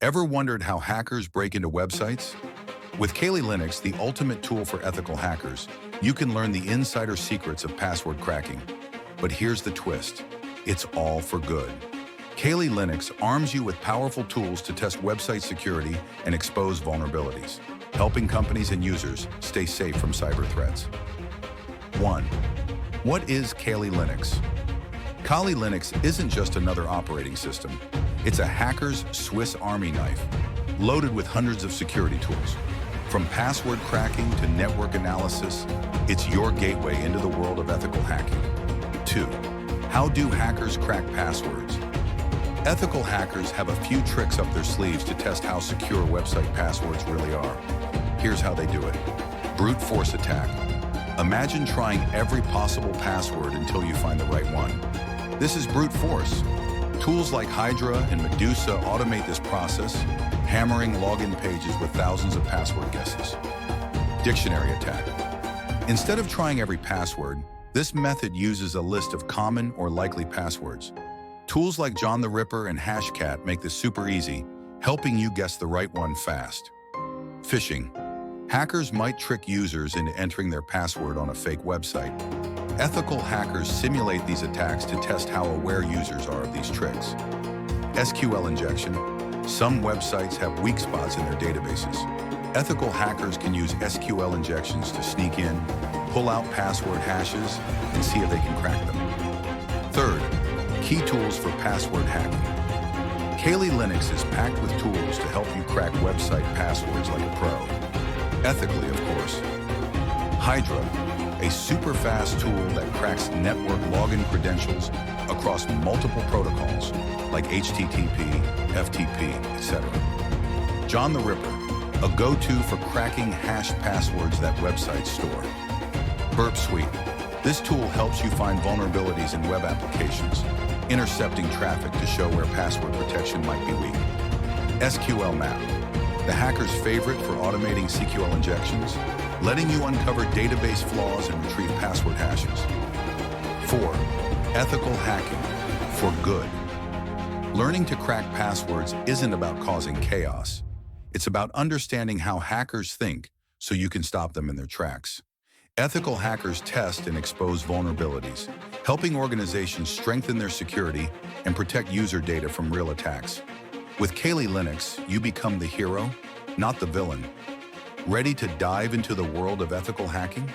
Ever wondered how hackers break into websites? With Kali Linux, the ultimate tool for ethical hackers, you can learn the insider secrets of password cracking. But here's the twist. It's all for good. Kali Linux arms you with powerful tools to test website security and expose vulnerabilities, helping companies and users stay safe from cyber threats. 1. What is Kali Linux? Kali Linux isn't just another operating system. It's a hacker's Swiss Army knife, loaded with hundreds of security tools. From password cracking to network analysis, it's your gateway into the world of ethical hacking. 2. How do hackers crack passwords? Ethical hackers have a few tricks up their sleeves to test how secure website passwords really are. Here's how they do it. Brute force attack. Imagine trying every possible password until you find the right one. This is brute force. Tools like Hydra and Medusa automate this process, hammering login pages with thousands of password guesses. Dictionary attack. Instead of trying every password, this method uses a list of common or likely passwords. Tools like John the Ripper and Hashcat make this super easy, helping you guess the right one fast. Phishing. Hackers might trick users into entering their password on a fake website. Ethical hackers simulate these attacks to test how aware users are of these tricks. SQL injection. Some websites have weak spots in their databases. Ethical hackers can use SQL injections to sneak in, pull out password hashes, and see if they can crack them. 3rd, key tools for password hacking. Kali Linux is packed with tools to help you crack website passwords like a pro. Ethically, of course. Hydra, a super fast tool that cracks network login credentials across multiple protocols like HTTP, FTP, etc. John the Ripper, a go-to for cracking hashed passwords that websites store. Burp Suite, this tool helps you find vulnerabilities in web applications, intercepting traffic to show where password protection might be weak. SQL Map, the hacker's favorite for automating SQL injections, letting you uncover database flaws and retrieve password hashes. 4. Ethical hacking for good. Learning to crack passwords isn't about causing chaos. It's about understanding how hackers think so you can stop them in their tracks. Ethical hackers test and expose vulnerabilities, helping organizations strengthen their security and protect user data from real attacks. With Kali Linux, you become the hero, not the villain. Ready to dive into the world of ethical hacking?